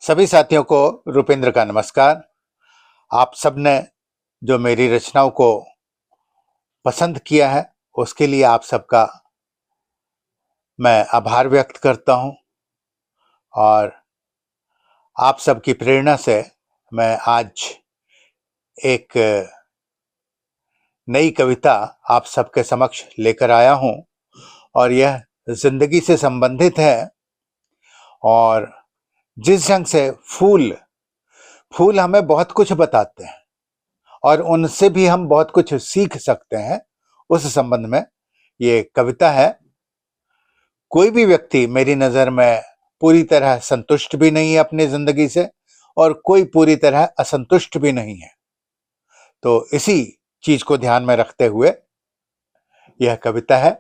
सभी साथियों को रुपेंद्र का नमस्कार। आप सबने जो मेरी रचनाओं को पसंद किया है उसके लिए आप सबका मैं आभार व्यक्त करता हूं और आप सबकी प्रेरणा से मैं आज एक नई कविता आप सबके समक्ष लेकर आया हूं और यह जिंदगी से संबंधित है। और जिस ढंग से फूल हमें बहुत कुछ बताते हैं और उनसे भी हम बहुत कुछ सीख सकते हैं, उस संबंध में ये कविता है। कोई भी व्यक्ति मेरी नजर में पूरी तरह संतुष्ट भी नहीं है अपनी जिंदगी से और कोई पूरी तरह असंतुष्ट भी नहीं है। तो इसी चीज को ध्यान में रखते हुए यह कविता है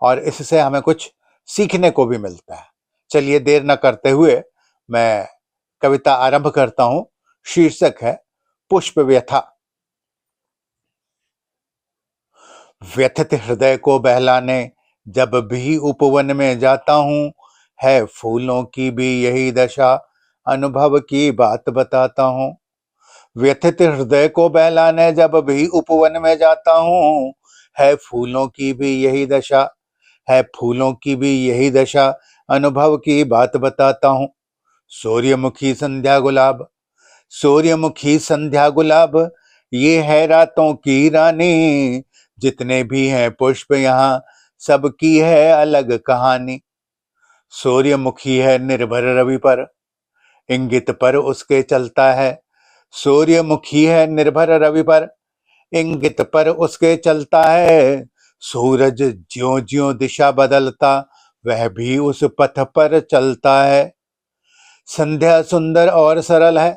और इससे हमें कुछ सीखने को भी मिलता है। चलिए देर न करते हुए मैं कविता आरंभ करता हूं। शीर्षक है पुष्प व्यथा। व्यथित हृदय को बहलाने जब भी उपवन में जाता हूं, है फूलों की भी यही दशा, अनुभव की बात बताता हूं। व्यथित हृदय को बहलाने जब भी उपवन में जाता हूं, है फूलों की भी यही दशा, है फूलों की भी यही दशा, अनुभव की बात बताता हूं। सूर्यमुखी संध्या गुलाब, सूर्यमुखी संध्या गुलाब, ये है रातों की रानी, जितने भी हैं पुष्प यहाँ सबकी है अलग कहानी। सूर्यमुखी है निर्भर रवि पर, इंगित पर उसके चलता है। सूर्यमुखी है निर्भर रवि पर, इंगित पर उसके चलता है। सूरज ज्यों ज्यों दिशा बदलता, वह भी उस पथ पर चलता है। संध्या सुंदर और सरल है,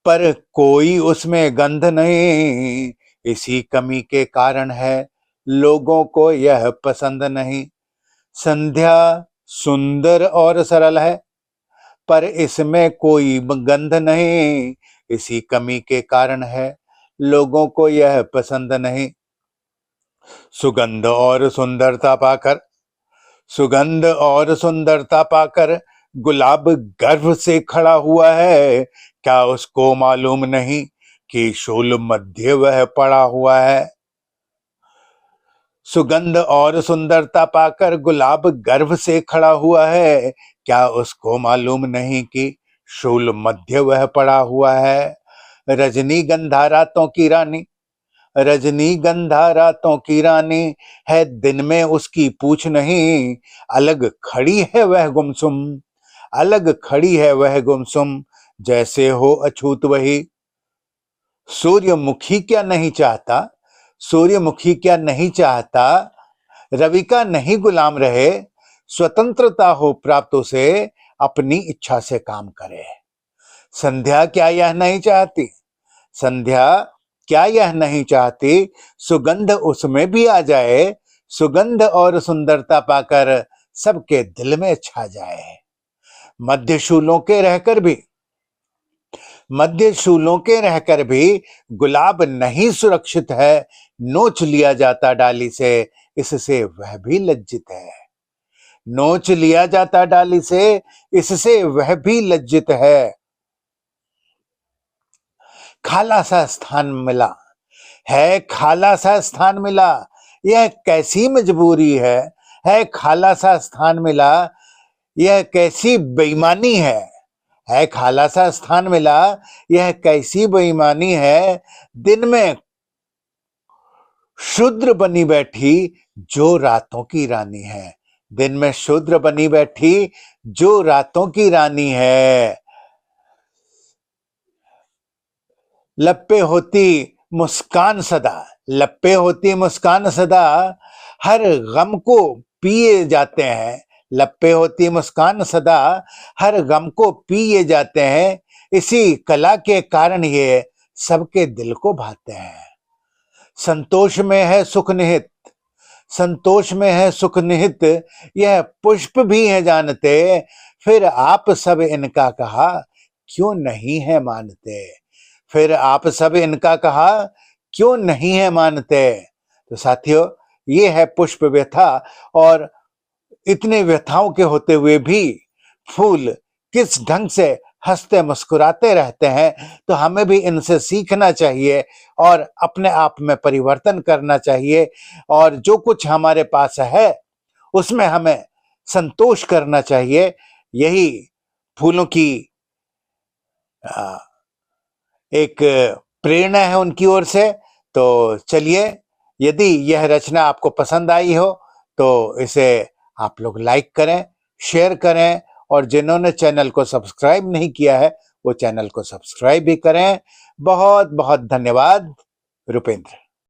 पर कोई उसमें गंध नहीं, इसी कमी के कारण है लोगों को यह पसंद नहीं। संध्या सुंदर और सरल है, पर इसमें कोई गंध नहीं, इसी कमी के कारण है लोगों को यह पसंद नहीं। सुगंध और सुंदरता पाकर, सुगंध और सुंदरता पाकर गुलाब गर्व से खड़ा हुआ है, क्या उसको मालूम नहीं कि शूल मध्य वह पड़ा हुआ है। सुगंध और सुंदरता पाकर गुलाब गर्व से खड़ा हुआ है, क्या उसको मालूम नहीं कि शूल मध्य वह पड़ा हुआ है। रजनीगंधा रातों की रानी, रजनीगंधा रातों की रानी, है दिन में उसकी पूछ नहीं, अलग खड़ी है वह गुमसुम, अलग खड़ी है वह गुमसुम, जैसे हो अछूत वही। सूर्यमुखी क्या नहीं चाहता, सूर्यमुखी क्या नहीं चाहता, रवि का नहीं गुलाम रहे, स्वतंत्रता हो प्राप्त उसे, अपनी इच्छा से काम करे। संध्या क्या यह नहीं चाहती, संध्या क्या यह नहीं चाहती, सुगंध उसमें भी आ जाए, सुगंध और सुंदरता पाकर सबके दिल में छा जाए। मध्य शूलों के रहकर भी, मध्य शूलों के रहकर भी गुलाब नहीं सुरक्षित है, नोच लिया जाता डाली से, इससे वह भी लज्जित है। नोच लिया जाता डाली से, इससे वह भी लज्जित है। खाला सा स्थान मिला है, खाला सा स्थान मिला, यह कैसी मजबूरी है खाला सा स्थान मिला, यह कैसी बेईमानी है खाला सा स्थान मिला, यह कैसी बेईमानी है। दिन में शूद्र बनी बैठी जो रातों की रानी है, दिन में शूद्र बनी बैठी जो रातों की रानी है। लप्पे होती मुस्कान सदा, लप्पे होती मुस्कान सदा, हर गम को पिए जाते हैं। लप्पे होती मुस्कान सदा, हर गम को पिए जाते हैं, इसी कला के कारण ये सबके दिल को भाते हैं। संतोष में है सुख निहित, संतोष में है सुख निहित, यह पुष्प भी है जानते, फिर आप सब इनका कहा क्यों नहीं है मानते, फिर आप सब इनका कहा क्यों नहीं है मानते। तो साथियों, ये है पुष्प व्यथा और इतने व्यथाओं के होते हुए भी फूल किस ढंग से हंसते मुस्कुराते रहते हैं, तो हमें भी इनसे सीखना चाहिए और अपने आप में परिवर्तन करना चाहिए। और जो कुछ हमारे पास है उसमें हमें संतोष करना चाहिए। यही फूलों की आ, एक प्रेरणा है उनकी ओर से। तो चलिए, यदि यह रचना आपको पसंद आई हो तो इसे आप लोग लाइक करें, शेयर करें, और जिन्होंने चैनल को सब्सक्राइब नहीं किया है वो चैनल को सब्सक्राइब भी करें। बहुत बहुत धन्यवाद। रुपेंद्र।